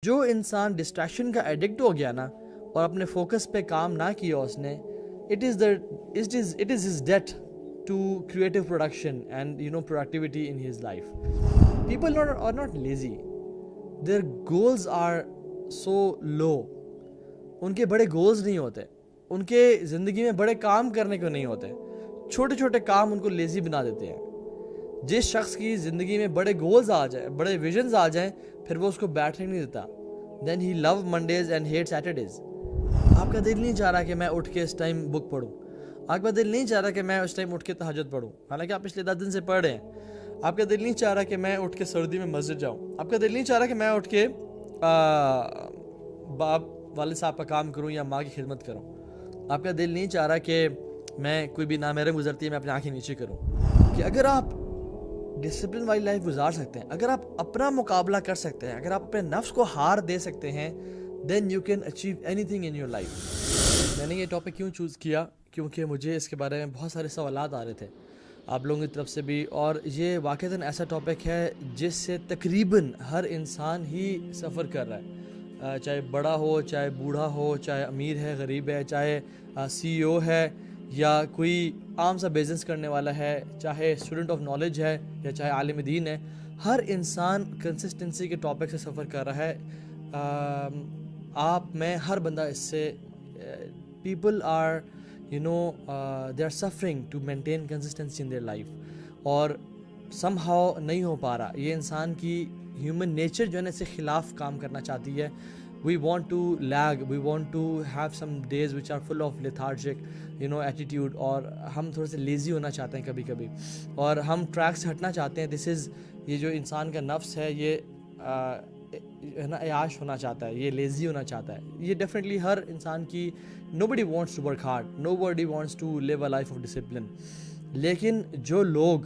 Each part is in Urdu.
جو انسان ڈسٹریکشن کا ایڈکٹ ہو گیا نا اور اپنے فوکس پہ کام نہ کیا اس نے, it is his debt to creative production and productivity in his life. People are not lazy, their goals are so low. ان کے بڑے گولز نہیں ہوتے, ان کے زندگی میں بڑے کام کرنے کو نہیں ہوتے, چھوٹے چھوٹے کام ان کو لیزی بنا دیتے ہیں. جس شخص کی زندگی میں بڑے گولز آ جائیں, بڑے ویژنز آ جائیں, پھر وہ اس کو بیٹھنے نہیں دیتا. دین ہی لو منڈیز اینڈ ہیٹ سیٹرڈیز. آپ کا دل نہیں چاہ رہا کہ میں اٹھ کے اس ٹائم بک پڑھوں, آپ کا دل نہیں چاہ رہا کہ میں اس ٹائم اٹھ کے تہجد پڑھوں, حالانکہ آپ پچھلے 10 دن سے پڑھ رہے ہیں. آپ کا دل نہیں چاہ رہا کہ میں اٹھ کے سردی میں مسجد جاؤں, آپ کا دل نہیں چاہ رہا کہ میں اٹھ کے باپ والد صاحب کا کام کروں یا ماں کی خدمت کروں. آپ کا دل نہیں چاہ رہا کہ میں کوئی بھی نامحرم گزرتی ہے میں اپنی آنکھیں نیچے کروں. کہ اگر آپ ڈسپلن والی لائف گزار سکتے ہیں, اگر آپ اپنا مقابلہ کر سکتے ہیں, اگر آپ اپنے نفس کو ہار دے سکتے ہیں, then you can achieve anything in your life. میں نے یہ ٹاپک کیوں چوز کیا, کیونکہ مجھے اس کے بارے میں بہت سارے سوالات آ رہے تھے آپ لوگوں کی طرف سے بھی, اور یہ واقعتاً ایسا ٹاپک ہے جس سے تقریباً ہر انسان ہی سفر کر رہا ہے, چاہے بڑا ہو, چاہے بوڑھا ہو, چاہے امیر ہے, غریب ہے, چاہے سی او ہے, یا کوئی عام سا بزنس کرنے والا ہے, چاہے اسٹوڈنٹ آف نالج ہے, یا چاہے عالم دین ہے. ہر انسان کنسسٹنسی کے ٹاپک سے سفر کر رہا ہے. آپ میں ہر بندہ اس سے, people are they are suffering to maintain consistency in their life, اور somehow نہیں ہو پا رہا. یہ انسان کی ہیومن نیچر جو ہے نا اس سے خلاف کام کرنا چاہتی ہے. we want to lag, we want to have some days which are full of lethargic attitude, اور ہم تھوڑے سے لیزی ہونا چاہتے ہیں کبھی کبھی, اور ہم ٹریک سے ہٹنا چاہتے ہیں. یہ جو انسان کا نفس ہے یہ ہے نا عیاش ہونا چاہتا ہے, یہ لیزی ہونا چاہتا ہے. یہ ڈیفینیٹلی ہر انسان کی, nobody wants to work hard, nobody wants to live a life of discipline. لیکن جو لوگ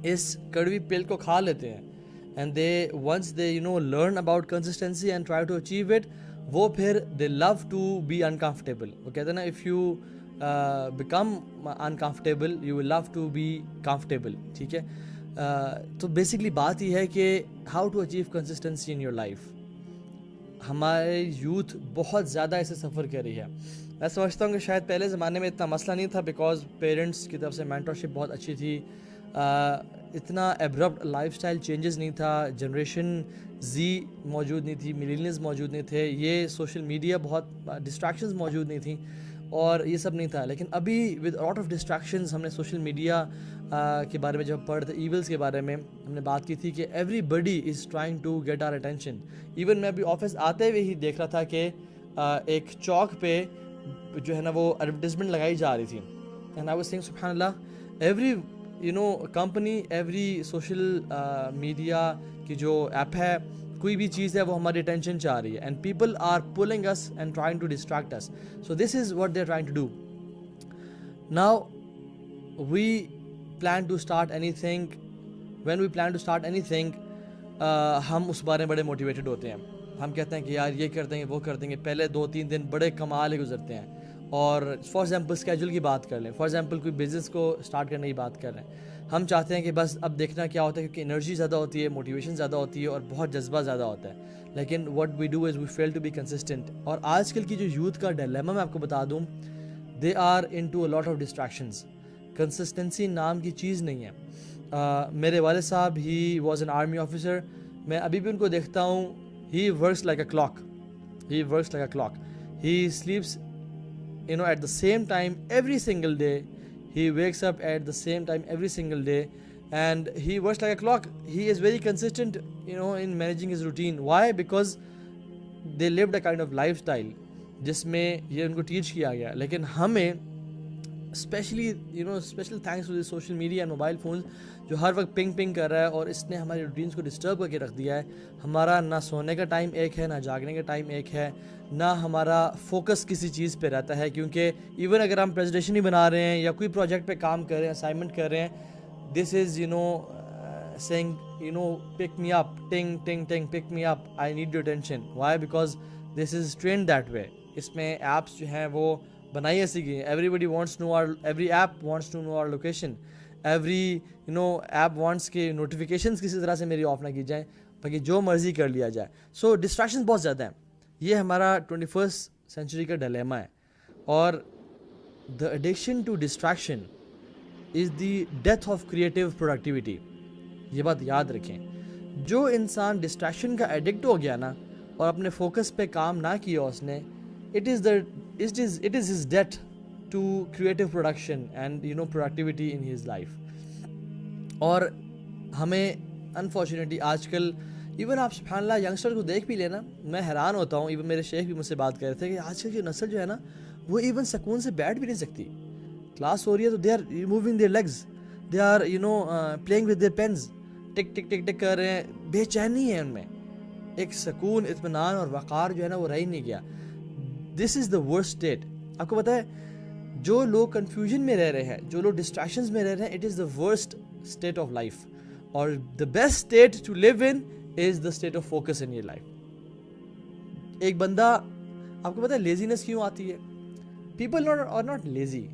اس کڑوی پل کو کھا لیتے ہیں and they once they learn about consistency and try to achieve it, وہ پھر they love to be uncomfortable. وہ کہتے ہیں نا if you become uncomfortable you will love to be comfortable. ٹھیک ہے, تو بیسکلی بات یہ ہے کہ how to achieve consistency in your life. ہمارے یوتھ بہت زیادہ اسے سفر کر رہی ہے. میں سمجھتا ہوں کہ شاید پہلے زمانے میں اتنا مسئلہ نہیں تھا بیکاز پیرنٹس کی طرف سے مینٹرشپ بہت اچھی تھی, اتنا ایبرپٹ لائف سٹائل چینجز نہیں تھا, جنریشن زی موجود نہیں تھی, ملینیلز موجود نہیں تھے, یہ سوشل میڈیا بہت ڈسٹریکشنز موجود نہیں تھیں, اور یہ سب نہیں تھا. لیکن ابھی ود لاٹ آف ڈسٹریکشنز, ہم نے سوشل میڈیا کے بارے میں جب پڑھتے, ایولز کے بارے میں ہم نے بات کی تھی کہ everybody is trying to get our attention. Even میں ابھی آفس آتے ہوئے ہی دیکھ رہا تھا کہ ایک چوک پہ جو ہے نا وہ ایڈورٹیزمنٹ لگائی جا رہی تھی, اینڈ آئی واز سیئنگ سبحان اللہ, every company, every social media کی جو ایپ ہے, کوئی بھی چیز ہے وہ ہماری اٹینشن چاہ رہی ہے, and people are pulling us and trying to distract us. So this is what they are trying to do. Now we plan to start anything, when we plan to start anything, ہم اس بارے میں بڑے موٹیویٹڈ ہوتے ہیں. ہم کہتے ہیں کہ یار یہ کر دیں گے, وہ کر دیں گے, پہلے 2-3 دن بڑے کمال گزرتے ہیں. اور فار ایگزامپل اسکیجول کی بات کر لیں, فار ایگزامپل کوئی بزنس کو اسٹارٹ کرنے کی بات کر رہے ہیں, ہم چاہتے ہیں کہ بس اب دیکھنا کیا ہوتا ہے, کیونکہ انرجی زیادہ ہوتی ہے, موٹیویشن زیادہ ہوتی ہے, اور بہت جذبہ زیادہ ہوتا ہے. لیکن what we do is we feel to be consistent. اور آج کل کی جو یوتھ کا ڈیلیما میں آپ کو بتا دوں, they are into a lot of distractions. Consistency نام کی چیز نہیں ہے. میرے والد صاحب he was an army officer, میں ابھی بھی ان کو دیکھتا ہوں, he works like a clock, he works like a clock, he sleeps at the same time every single day, he wakes up at the same time every single day, and he works like a clock. He is very consistent in managing his routine. Why? Because they lived a kind of lifestyle جس میں یہ ان کو ٹیچ کیا گیا. لیکن ہمیں especially special thanks to the social media and mobile phones جو ہر وقت پنگ کر رہا ہے, اور اس نے ہماری روٹینس کو ڈسٹرب کر کے رکھ دیا ہے. ہمارا نہ سونے کا ٹائم ایک ہے, نہ جاگنے کا ٹائم ایک ہے, نہ ہمارا فوکس کسی چیز پہ رہتا ہے. کیونکہ ایون اگر ہم پریزنٹیشن ہی بنا رہے ہیں یا کوئی پروجیکٹ پہ کام کر رہے ہیں, اسائنمنٹ کر رہے ہیں, this is saying pick me up, ting ting ting, pick me up, I need your attention. Why? Because this is trained that way. اس میں ایپس جو ہیں وہ بنائی ایسی گئی ہیں, everybody wants to know our, every app wants to know our location, every app wants کے نوٹیفیکیشنز کسی طرح سے میری آف نہ کی جائیں. باقی جو مرضی کر لیا جائے. سو ڈسٹریکشنز بہت زیادہ ہیں. یہ ہمارا 21st سینچری کا ڈیلیما ہے. اور the addiction to distraction is the death of creative productivity. یہ بات یاد رکھیں. جو انسان ڈسٹریکشن کا ایڈکٹ ہو گیا نا اور اپنے فوکس پہ کام نہ کیا اس نے, it is his death to creative production and productivity in his life. اور ہمیں انفارچونیٹلی آج کل ایون آپ سبحان اللہ ینگسٹر کو دیکھ بھی لینا, میں حیران ہوتا ہوں. ایون میرے شیخ بھی مجھ سے بات کر رہے تھے کہ آج کل کی نسل جو ہے نا وہ ایون سکون سے بیٹھ بھی نہیں سکتی. کلاس ہو رہی ہے تو they are moving their legs, they are playing with their pens, ٹک ٹک ٹک ٹک کر رہے ہیں. بے چینی ہے ان میں, ایک سکون اطمینان اور وقار جو ہے نا وہ رہ ہی نہیں گیا. دس از دا ورسٹ اسٹیٹ. آپ کو پتہ ہے جو لوگ کنفیوژن میں رہ رہے ہیں, جو لوگ ڈسٹریکشنز میں رہ رہے ہیں, it is the worst state of life. اور the best state to live in is the state of focus in your life. ایک بندہ, آپ کو پتہ ہے لیزینس کیوں آتی ہے؟ People are not lazy,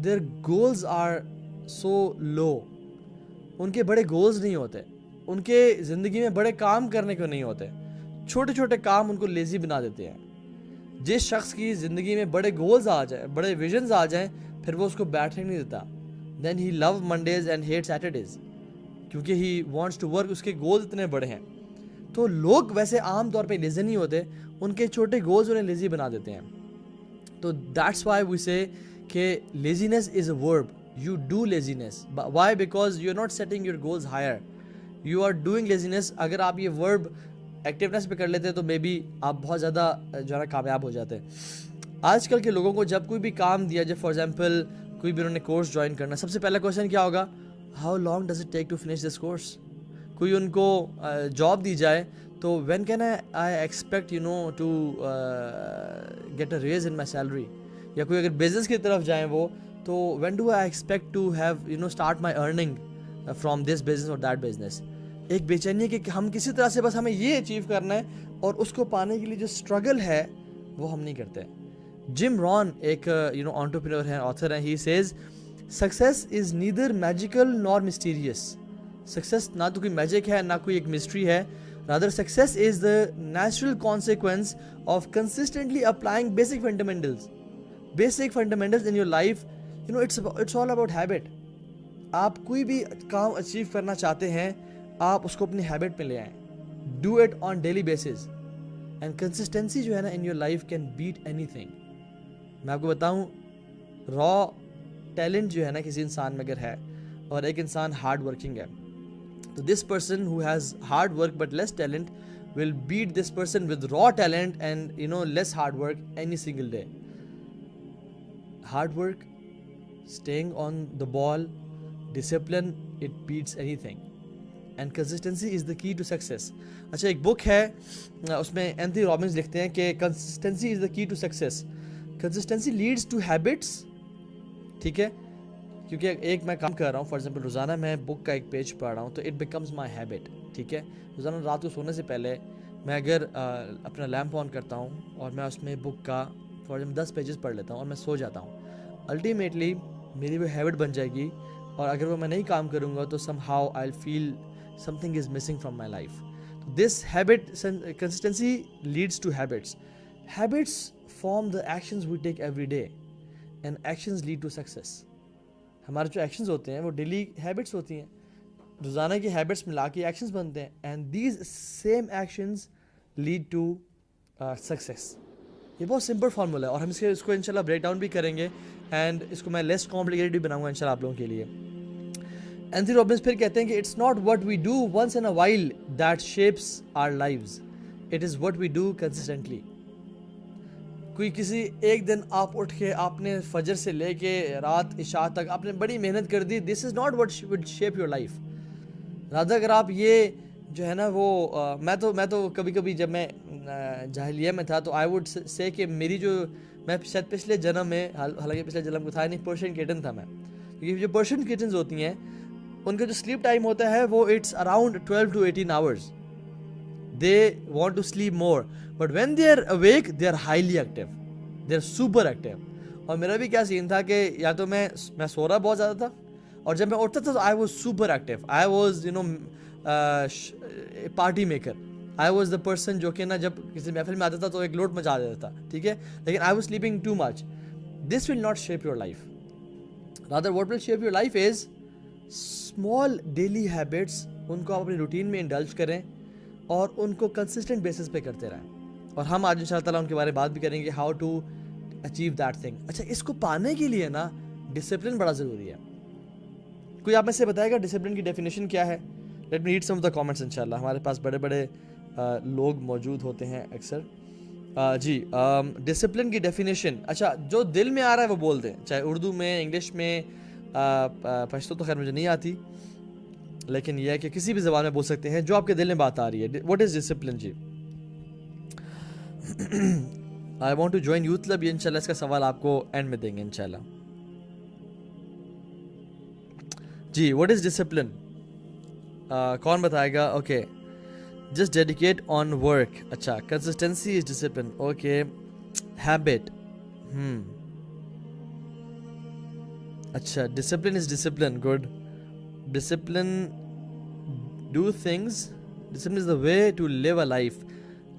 their goals are so low. ان کے بڑے گولز نہیں ہوتے, ان کے زندگی میں بڑے کام کرنے کو نہیں ہوتے, چھوٹے چھوٹے کام ان کو لیزی بنا دیتے ہیں. جس شخص کی زندگی میں بڑے گولز آ جائیں, بڑے ویژنز آ جائیں, پھر وہ اس کو بیٹھنے نہیں دیتا. دین ہی لو منڈیز اینڈ ہیٹ سیٹرڈیز, کیونکہ ہی وانٹس ٹو ورک, اس کے گولز اتنے بڑے ہیں. تو لوگ ویسے عام طور پہ لیزی نہیں ہوتے, ان کے چھوٹے گولز انہیں لیزی بنا دیتے ہیں. تو دیٹس وائی وی سے کہ لیزینس از اے ورب. You do laziness. Why? Because you're not setting your goals higher. You are doing laziness. اگر آپ یہ verb activeness پہ کر لیتے تو مے بی آپ بہت زیادہ جو ہے نا کامیاب ہو جاتے. آج کل کے لوگوں کو جب کوئی بھی کام دیا جائے, فار ایگزامپل کوئی بھی انہوں نے کورس جوائن کرنا, سب سے پہلا کویشچن کیا ہوگا؟ How long does it take to finish this course? کوئی ان کو جاب دی جائے تو when can I expect to get a raise in my salary? یا کوئی اگر بزنس کی طرف جائیں وہ تو when do I expect to have start my earning from this business or that business. ایک بے چینی ہے کہ ہم کسی طرح سے بس ہمیں یہ اچیو کرنا ہے اور اس کو پانے کے لیے جو اسٹرگل ہے وہ ہم نہیں کرتے. جم رون ایک انٹرپرینور ہیں, آتھر ہیں. He says success is neither magical nor mysterious. Success نہ تو کوئی میجک ہے نہ کوئی ایک مسٹری ہے. Rather success is the natural consequence of consistently applying basic fundamentals. Basic fundamentals in your life, it's all about habit. آپ کوئی بھی کام اچیو کرنا چاہتے ہیں, آپ اس کو اپنی ہیبٹ میں لے آئیں. Do it on daily basis and consistency جو ہے نا ان your life can bat any thing. میں آپ کو بتاؤں, را ٹیلنٹ جو ہے نا کسی انسان میں اگر ہے اور ایک انسان ہارڈ ورکنگ ہے, تو this person who has hard work but less talent will beat this person with raw talent and less hard work any single day. Hard work, staying on the ball, discipline, it beats anything, and consistency is the key to success. اچھا ایک بک ہے, اس میں اینتھنی رابنز لکھتے ہیں کہ consistency is the key to success. consistency leads to habits. ٹھیک ہے, کیونکہ ایک میں کام کر رہا ہوں, فار ایگزامپل روزانہ میں بک کا ایک پیج پڑھ رہا ہوں تو it becomes my habit. ٹھیک ہے, روزانہ رات کو سونے سے پہلے میں اگر اپنا لیمپ آن کرتا ہوں اور میں اس میں بک کا فار ایگزامپل 10 پیجز پڑھ لیتا ہوں اور میں سو جاتا ہوں, الٹیمیٹلی میری وہ ہیبٹ بن جائے گی. اور اگر وہ میں نہیں کام کروں گا تو somehow I will feel something is missing from my life. This habit consistency leads to habits. Habits form the actions we take every day and actions lead to success. ہمارے جو ایکشنز ہوتے ہیں وہ ڈیلی ہیبٹس ہوتی ہیں, روزانہ کی ہیبٹس ملا کے ایکشنز بنتے ہیں, and these same actions lead to success. یہ بہت سمپل فارمولا ہے اور ہم اس کو انشاءاللہ بریک ڈاؤن بھی کریں گے اینڈ اس کو میں لیس کمپلیکیٹڈ بھی بناؤں گا انشاءاللہ آپ لوگوں کے لیے. اینتھنی رابنز پھر کہتے ہیں کہ it's not what we do once in a while that shapes our lives, it is what we do consistently. کوئی کسی ایک دن آپ اٹھ کے آپ نے فجر سے لے کے رات عشاء تک آپ نے بڑی محنت کر دی, this is not what would shape your life. Rather اگر آپ یہ جو ہے نا وہ میں تو کبھی کبھی جب میں جاہلیہ میں تھا تو آئی ووڈ سے کہ میری جو میں شاید پچھلے جنم میں, حالانکہ پچھلے جنم کو تھا نہیں, پرشین کٹن تھا میں. کیونکہ جو پرشین کٹنز ہوتی ہیں ان کا جو سلیپ ٹائم ہوتا ہے وہ it's around 12 to 18 hours. They want to sleep more but when they are awake they are highly active, they are super active. اور میرا بھی کیا سین تھا کہ یا تو میں سو رہا بہت زیادہ تھا, اور جب میں اٹھتا تھا تو I was super active. I was party maker. I was the person جو کہ نا جب کسی محفل میں آتا تھا تو ایک لوٹ مچا دیتا تھا, ٹھیک ہے, لیکن I was sleeping too much. This will not shape your life. Rather what will shape your life is small daily habits. ان کو آپ اپنی روٹین میں انڈلج کریں اور ان کو کنسسٹنٹ بیسس پہ کرتے رہیں. اور ہم آج ان شاء اللہ تعالیٰ ان کے بارے میں بات بھی کریں گے, how to achieve that thing. اچھا, اس کو پانے کے لیے نا ڈسپلن بڑا ضروری ہے. کوئی آپ میں سے بتائے گا ڈسپلن کی ڈیفینیشن کیا ہے؟ Let me read some of the comments. انشاءاللہ ہمارے پاس بڑے بڑے لوگ موجود ہوتے ہیں اکثر. جی, ڈسپلن کی ڈیفینیشن, اچھا جو دل میں آ رہا ہے وہ بول دیں, چاہے اردو میں, انگلش میں, پشتو تو خیر مجھے نہیں آتی, لیکن یہ ہے کہ کسی بھی زبان میں بول سکتے ہیں جو آپ کے دل میں بات آ رہی ہے. واٹ از ڈسپلن جی؟ I want to join youth club. یہ انشاءاللہ اس کا سوال آپ کو اینڈ میں دیں گے انشاءاللہ. جی, واٹ از ڈسپلن, کون بتائے گا؟ Okay, just dedicate on work. اچھا, consistency is discipline. Okay, habit. اچھا, discipline is discipline. Good. Discipline do things. Discipline is the way to live a life.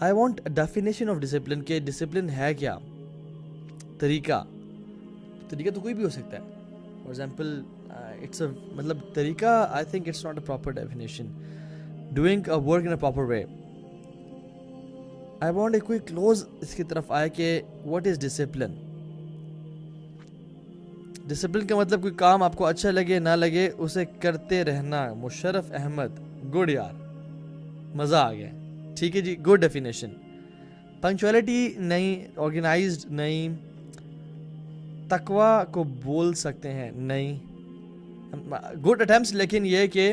I want definition of discipline. کہ ڈسپلن ہے کیا؟ طریقہ تو کوئی بھی ہو سکتا ہے. فار ایگزامپل اٹس اے, مطلب طریقہ, I think it's not a proper definition. Doing a work in a proper way. I want a کوئی کلوز اس کی طرف آئے کہ واٹ از ڈسپلن. ڈسپلن کا مطلب کوئی کام آپ کو اچھا لگے نہ لگے اسے کرتے رہنا. مشرف احمد, گڈ یار, مزہ آ گیا. ٹھیک ہے جی, گڈ ڈیفینیشن. پنکچویلٹی نہیں, آرگنائزڈ نہیں, تقوی کو بول سکتے ہیں نہیں. Good attempts. لیکن یہ کہ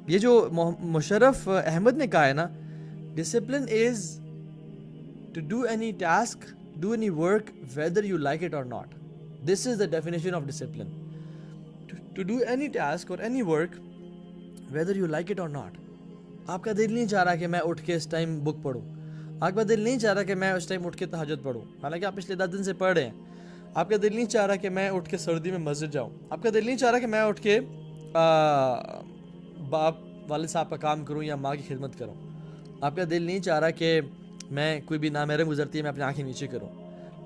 یہ جو مشرف احمد نے کہا ہے نا, discipline is to do any task, do any work whether you like it or not. This is the definition of discipline. To do any task or any work whether you like it or not. آپ کا دل نہیں چاہ رہا کہ میں اٹھ کے اس ٹائم بک پڑھوں, آپ کا دل نہیں چاہ رہا کہ میں اس ٹائم اٹھ کے تہجد پڑھوں, حالانکہ آپ پچھلے 10 دن سے پڑھ رہے ہیں. آپ کا دل نہیں چاہ رہا کہ میں اٹھ کے سردی میں مسجد جاؤں. آپ کا دل نہیں چاہ رہا کہ میں اٹھ کے باپ والد صاحب کا کام کروں یا ماں کی خدمت کروں. آپ کا دل نہیں چاہ رہا کہ میں کوئی بھی نامحرم گزرتی ہے میں اپنی آنکھیں نیچے کروں.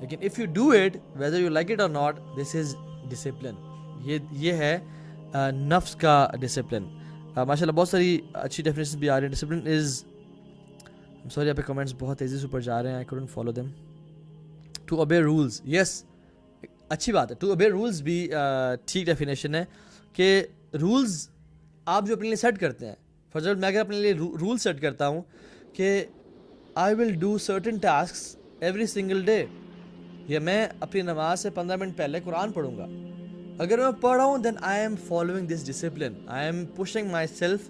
لیکن if you do it whether you like it or not, this is discipline. یہ ہے نفس کا ڈسپلن. ماشاء اللہ بہت ساری اچھی ڈیفینیشن بھی آ رہی ہیں. ڈسپلن از, سوری یہاں پہ کمنٹس بہت تیزی سے اوپر جا رہے ہیں, I couldn't follow them. To obey rules, yes, اچھی بات ہے. ٹو اوبے رولز بھی ٹھیک ڈیفینیشن ہے کہ رولز آپ جو اپنے لیے سیٹ کرتے ہیں. فار ایگزامپل میں اگر اپنے لیے رول سیٹ کرتا ہوں کہ I will do certain tasks every single day, یا میں اپنی نماز سے 15 منٹ پہلے قرآن پڑھوں گا. اگر میں پڑھ رہا ہوں then I am following this discipline, I am pushing myself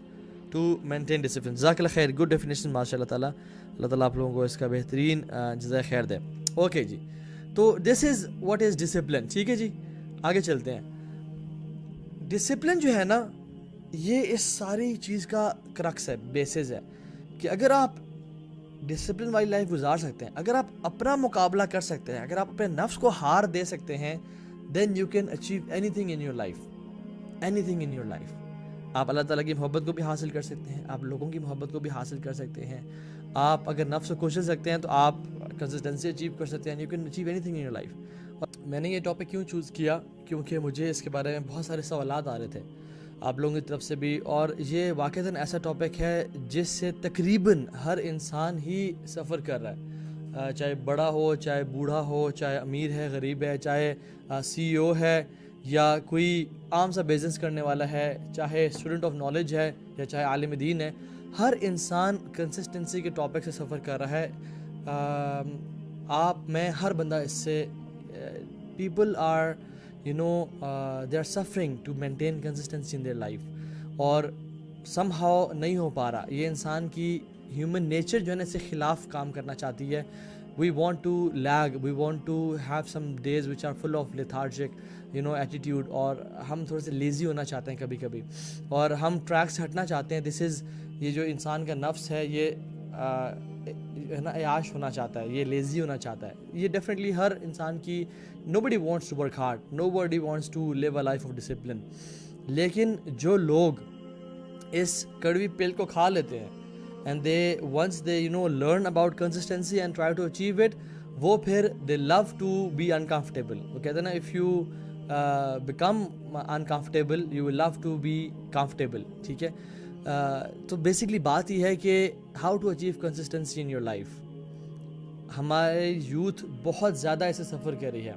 to maintain discipline. جزاک اللہ خیر, گڈ ڈیفینیشن ماشاء اللہ تعالیٰ. اللہ تعالیٰ آپ لوگوں کو اس کا بہترین جزائے خیر دے. اوکے جی, تو دس از واٹ از ڈسپلن. ٹھیک ہے جی, آگے چلتے ہیں. ڈسپلن جو ہے نا, یہ اس ساری چیز کا کرکس ہے, بیسز ہے, کہ اگر آپ ڈسپلن والی لائف گزار سکتے ہیں, اگر آپ اپنا مقابلہ کر سکتے ہیں, اگر آپ اپنے نفس کو ہار دے سکتے ہیں, then you can achieve anything in your life. Anything in your life. آپ اللہ تعالیٰ کی محبت کو بھی حاصل کر سکتے ہیں, آپ لوگوں کی محبت کو بھی حاصل کر سکتے ہیں. آپ اگر نفس کو کچل سکتے ہیں تو آپ کنسسٹنسی اچیو کر سکتے ہیں. You can achieve anything in your life. اور میں نے یہ ٹاپک کیوں چوز کیا, کیونکہ مجھے اس کے بارے میں بہت سارے سوالات آ رہے تھے آپ لوگوں کی طرف سے بھی, اور یہ واقعتاً ایسا ٹاپک ہے جس سے تقریباً ہر انسان ہی سفر کر رہا ہے, چاہے بڑا ہو, چاہے بوڑھا ہو, چاہے امیر ہے, غریب ہے, چاہے سی او ہے, یا کوئی عام سا بزنس کرنے والا ہے, چاہے اسٹوڈنٹ آف نالج ہے, یا چاہے عالم دین ہے. ہر انسان کنسسٹنسی کے ٹاپک سے سفر کر رہا ہے. میں ہر بندہ اس سے, people are they are suffering to maintain consistency in their life, اور somehow نہیں ہو پا رہا. یہ انسان کی ہیومن نیچر جو ہے نا اس سے خلاف کام کرنا چاہتی ہے. we want to lag, we want to have some days which are full of lethargic attitude, اور ہم تھوڑے سے لیزی ہونا چاہتے ہیں کبھی کبھی, اور ہم ٹریک سے ہٹنا چاہتے ہیں. دس از, یہ جو انسان کا نفس ہے یہ ہے نا عیاش ہونا چاہتا ہے, یہ لیزی ہونا چاہتا ہے. یہ ڈیفینیٹلی ہر انسان کی, nobody wants to work hard, nobody wants to live a life of discipline. لیکن جو لوگ اس کڑوی پل کو کھا لیتے ہیں. And they once they learn about consistency and try to achieve it, وہ پھر they love to be uncomfortable. وہ کہتے ہیں نا if you become uncomfortable you will love to be comfortable. ٹھیک ہے. تو بیسکلی بات یہ ہے کہ how to achieve consistency in your life. ہمارے یوتھ بہت زیادہ اسے سفر کر رہی ہے.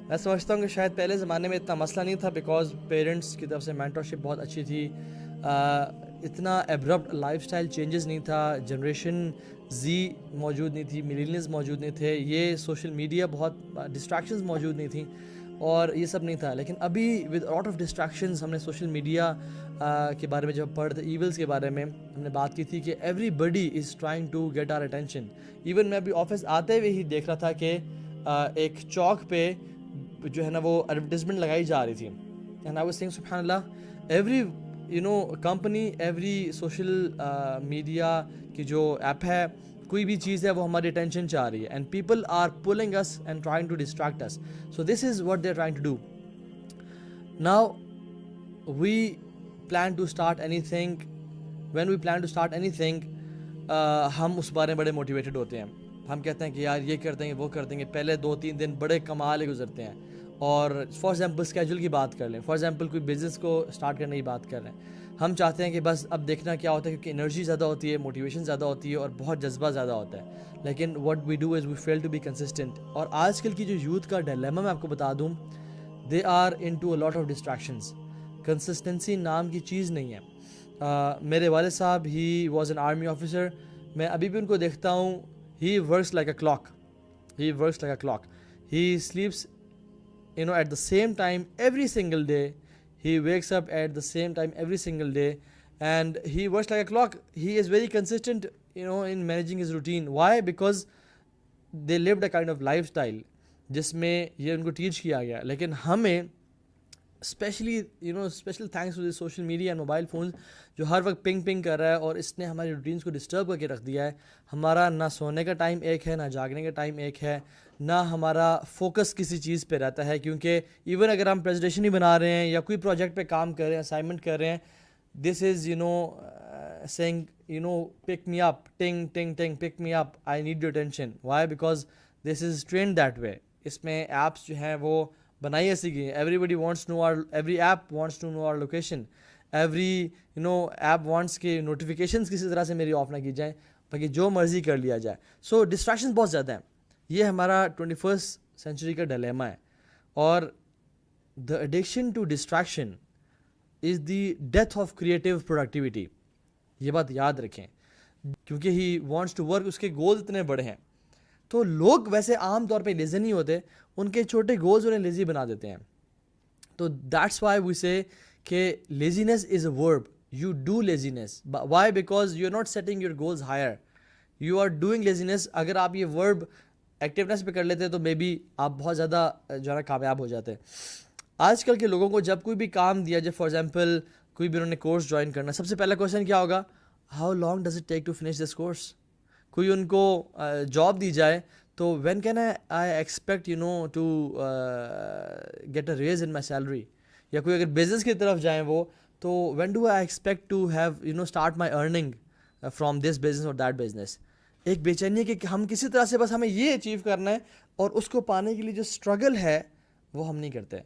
میں سمجھتا ہوں کہ شاید پہلے زمانے میں اتنا مسئلہ نہیں تھا بیکاز پیرنٹس کی طرف سے مینٹرشپ بہت اچھی تھی, اتنا ایبرپٹ لائف سٹائل چینجز نہیں تھا, جنریشن زی موجود نہیں تھی, ملینیلز موجود نہیں تھے, یہ سوشل میڈیا بہت ڈسٹریکشنز موجود نہیں تھیں اور یہ سب نہیں تھا. لیکن ابھی ود لاٹ آف ڈسٹریکشنز ہم نے سوشل میڈیا کے بارے میں جب پڑھتے ایولس کے بارے میں ہم نے بات کی تھی کہ everybody is trying to get our attention. Even میں ابھی آفس آتے ہوئے ہی دیکھ رہا تھا کہ ایک چوک پہ جو ہے نا وہ ایڈورٹیزمنٹ لگائی جا رہی تھی. اینڈ آئی واز سیئنگ سبحان اللہ every company every social media کی جو ایپ ہے کوئی بھی چیز ہے وہ ہماری اٹینشن چاہ رہی ہے. And people are pulling us and trying to distract us. So this is what they are trying to do. Now we plan to start anything. When we plan to start anything ہم اس بارے میں بڑے موٹیویٹڈ ہوتے ہیں. ہم کہتے ہیں کہ یار یہ کر دیں گے وہ کر دیں گے. پہلے 2-3 دن بڑے کمال گزرتے ہیں. اور فار ایگزامپل اسکیجول کی بات کر لیں, فار ایگزامپل کوئی بزنس کو اسٹارٹ کرنے کی بات کر رہے ہیں, ہم چاہتے ہیں کہ بس اب دیکھنا کیا ہوتا ہے کیونکہ انرجی زیادہ ہوتی ہے, موٹیویشن زیادہ ہوتی ہے اور بہت جذبہ زیادہ ہوتا ہے. لیکن what we do is we feel to be consistent. اور آج کل کی جو یوتھ کا ڈیلیما میں آپ کو بتا دوں, they are into a lot of distractions. Consistency نام کی چیز نہیں ہے. میرے والد صاحب he was an army officer. میں ابھی بھی ان کو دیکھتا ہوں. He works like a clock. He works like a clock. He sleeps at the same time every single day. He wakes up at the same time every single day and he works like a clock. He is very consistent in managing his routine. Why? Because they lived a kind of lifestyle جس میں یہ ان کو ٹیچ کیا گیا. لیکن ہمیں especially special thanks to the social media and mobile phones جو ہر وقت پنگ کر رہا ہے اور اس نے ہماری روٹینس کو ڈسٹرب کر کے رکھ دیا ہے. ہمارا نہ سونے کا ٹائم ایک ہے, نہ جاگنے کا ٹائم ایک ہے, نہ ہمارا فوکس کسی چیز پہ رہتا ہے. کیونکہ ایون اگر ہم پریزنٹیشن ہی بنا رہے ہیں یا کوئی پروجیکٹ پہ کام کر رہے ہیں, اسائنمنٹ کر رہے ہیں, this is saying pick me up, ٹنگ ٹنگ ٹنگ, pick me up, I need your attention. Why? Because this is trained that way. اس میں ایپس جو ہیں وہ بنائی ایسی گئی ہیں. Everybody wants to know your, every app wants to know your location. Every app wants کہ نوٹیفیکیشنز کسی طرح سے میری آف نہ کی جائیں, باقی جو مرضی کر لیا جائے. سو ڈسٹریکشنز بہت زیادہ ہیں. یہ ہمارا 21st سینچری کا ڈیلیما ہے. اور the addiction to distraction is the death of creative productivity. یہ بات یاد رکھیں کیونکہ ہی وانٹس ٹو ورک, اس کے گولز اتنے بڑے ہیں. تو لوگ ویسے عام طور پہ لیزی نہیں ہوتے, ان کے چھوٹے گولز انہیں لیزی بنا دیتے ہیں. تو دیٹس وائی وی سے کہ لیزینس is a verb. You do laziness. Why? Because you are not setting your goals higher, you are doing laziness. اگر آپ یہ ورب ایکٹیونیس پہ کر لیتے تو مے بی آپ بہت زیادہ جو ہے نا کامیاب ہو جاتے. آج کل کے لوگوں کو جب کوئی بھی کام دیا جائے, فار ایگزامپل کوئی بھی انہوں نے کورس جوائن کرنا, سب سے پہلا کویشچن کیا ہوگا؟ How long does it take to finish this course. کوئی ان کو جاب دی جائے تو when can I expect to get a raise in my salary. یا کوئی اگر بزنس کی طرف جائیں وہ, تو when do I expect to have start my earning from this business اور دیٹ بزنس. ایک بے چینی ہے کہ ہم کسی طرح سے بس ہمیں یہ اچیو کرنا ہے اور اس کو پانے کے لیے جو اسٹرگل ہے وہ ہم نہیں کرتے.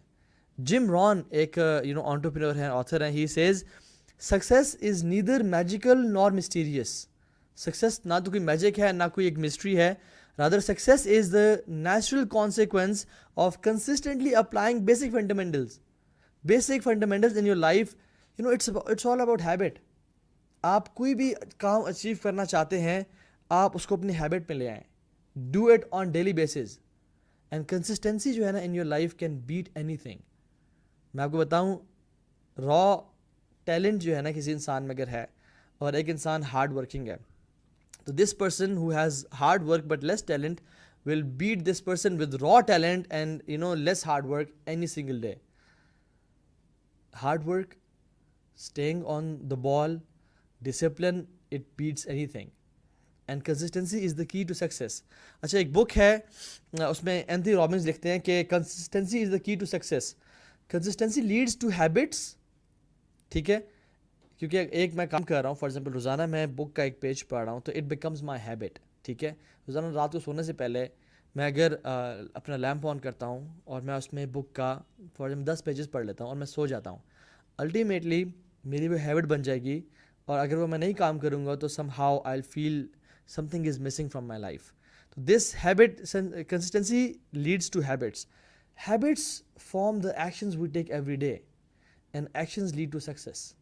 جم رون ایک انٹرپرینور ہیں, آتھر ہیں. He says success is neither magical nor mysterious. Success نہ تو کوئی میجک ہے نہ کوئی ایک مسٹری ہے. Rather success is the natural consequence of consistently applying basic fundamentals. Basic fundamentals in your life, it's all about habit. آپ کوئی بھی کام اچیو کرنا چاہتے ہیں, آپ اس کو اپنی ہیبٹ میں لے آئیں. Do it on daily basis and consistency جو ہے نا ان your life can bat any thing. میں آپ کو بتاؤں, را ٹیلنٹ جو ہے نا کسی انسان میں اگر ہے اور ایک انسان ہارڈ ورکنگ ہے, تو this person who has hard work but less talent will beat this person with raw talent and less hard work any single day. Hard work, staying on the ball, discipline, it beats anything. And consistency is the key to success. اچھا, ایک بک ہے اس میں اینتھنی رابنز لکھتے ہیں کہ consistency is the key to success. Consistency leads to habits. ٹھیک ہے, کیونکہ ایک میں کام کر رہا ہوں، فار ایگزامپل روزانہ میں بک کا ایک پیج پڑھ رہا ہوں تو اٹ بیکمز مائی ہیبٹ. ٹھیک ہے، روزانہ رات کو سونے سے پہلے میں اگر اپنا لیمپ آن کرتا ہوں اور میں اس میں بک کا فار ایگزامپل 10 پیجز پڑھ لیتا ہوں اور میں سو جاتا ہوں، الٹیمیٹلی میری وہ ہیبٹ بن جائے گی. اور اگر وہ میں نہیں کام کروں گا تو somehow I will feel something is missing from my life. تو this habit consistency leads to habits. Habits form the actions we take every day and actions lead to success.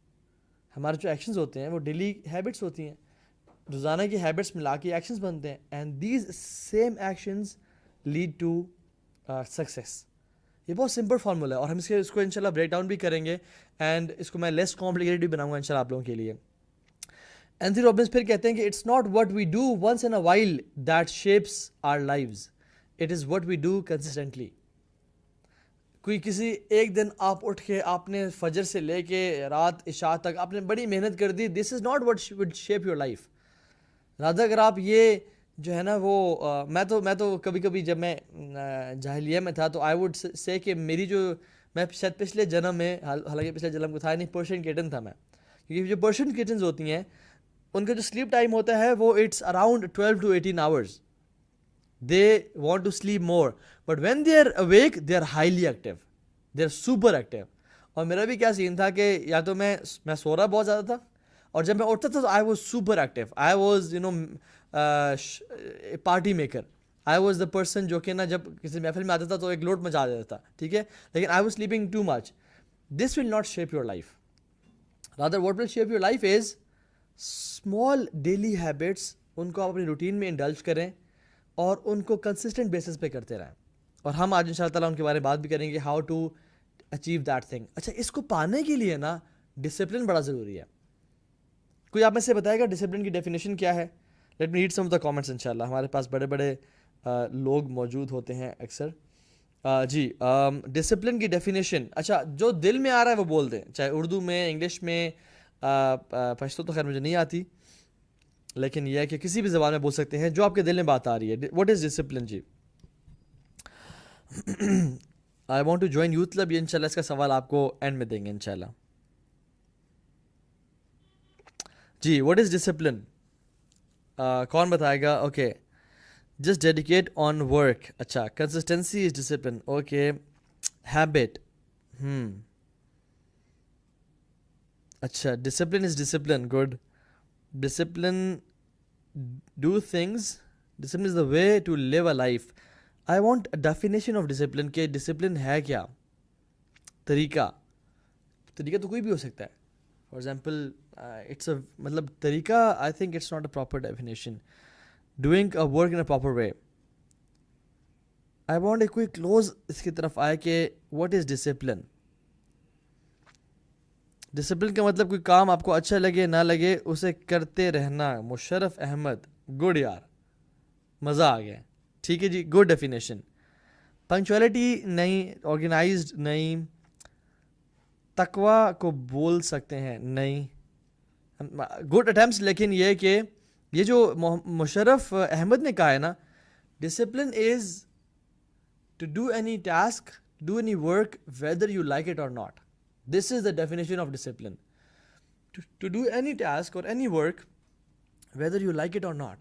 ہمارے جو ایکشنز ہوتے ہیں وہ ڈیلی ہیبٹس ہوتی ہیں، روزانہ کی ہیبٹس ملا کے ایکشنز بنتے ہیں، and these same actions lead to success. یہ بہت سمپل فارمولا ہے اور ہم اس کو انشاءاللہ بریک ڈاؤن بھی کریں گے اینڈ اس کو میں لیس کمپلیکیٹڈ بھی بناؤں گا انشاءاللہ آپ لوگوں کے لیے. اینتھنی رابنس پھر کہتے ہیں کہ it's not what we do once in a while that shapes our lives, it is what we do consistently. کوئی کسی ایک دن آپ اٹھ کے آپ نے فجر سے لے کے رات عشاء تک آپ نے بڑی محنت کر دی، this is not what would shape your life. Rather اگر آپ یہ جو ہے نا وہ میں تو کبھی کبھی جب میں جاہلیہ میں تھا تو آئی وڈ سے کہ میری جو میں شاید پچھلے جنم میں، حالانکہ پچھلے جنم کو تھا نہیں، پرشین کٹن تھا میں. کیونکہ جو پرشین کٹنز ہوتی ہیں ان کا جو سلیپ ٹائم ہوتا ہے وہ it's around 12 to 18 hours. They want to sleep more, but when they are awake they are highly active, they are super active. اور میرا بھی کیا سین تھا کہ یا تو میں سو رہا بہت زیادہ تھا اور جب میں اٹھتا تھا تو I was super active, I was party maker, I was the person جو کہ نا جب کسی محفل میں آتا تھا تو ایک لوٹ مچا دیتا تھا. ٹھیک ہے، لیکن I was sleeping too much. This will not shape your life. Rather what will shape your life is small daily habits. ان کو آپ اپنی روٹین میں انڈلج کریں اور ان کو کنسسٹنٹ بیسس پہ کرتے رہیں. اور ہم آج ان شاء اللہ تعالیٰ ان کے بارے میں بات بھی کریں گے، how to achieve that thing. اچھا، اس کو پانے کے لیے نا ڈسپلن بڑا ضروری ہے. کوئی آپ میں سے بتائے گا ڈسپلن کی ڈیفینیشن کیا ہے؟ Let me read some of the comments. انشاءاللہ ہمارے پاس بڑے بڑے لوگ موجود ہوتے ہیں اکثر. جی، ڈسپلن کی ڈیفینیشن، اچھا جو دل میں آ رہا ہے وہ بول دیں، چاہے اردو میں، انگلش میں، پشتو تو خیر مجھے نہیں آتی، لیکن یہ ہے کہ کسی بھی زبان میں بول سکتے ہیں جو آپ کے دل میں بات آ رہی ہے. What is discipline? جی I want to join youth club. یہ انشاءاللہ اس کا سوال آپ کو اینڈ میں دیں گے انشاءاللہ. جی واٹ از ڈسپلن؟ کون بتائے گا؟ Okay, just dedicate on work. اچھا، consistency is discipline. Okay, habit. اچھا، discipline is discipline. Good. Discipline do things. Discipline is the way to live a life. I want a definition of discipline کہ ڈسپلن ہے کیا؟ طریقہ تو کوئی بھی ہو سکتا ہے. فار ایگزامپل اٹس اے مطلب طریقہ، I think it's not a proper definition. Doing a work in a proper way. I want a کوئی کلوز اس کی طرف آئے کہ واٹ از ڈسپلن. ڈسپلن کا مطلب کوئی کام آپ کو اچھا لگے نہ لگے اسے کرتے رہنا. مشرف احمد، گڈ یار، مزہ آ گیا. ٹھیک ہے جی، گڈ ڈیفینیشن. پنکچویلٹی نہیں، آرگنائزڈ نہیں، تقوی کو بول سکتے ہیں نہیں. Good attempts. لیکن یہ کہ یہ جو مشرف احمد نے کہا ہے نا، discipline is to do any task, do any work whether you like it or not. This is the definition of discipline. To do any task or any work, whether you like it or not.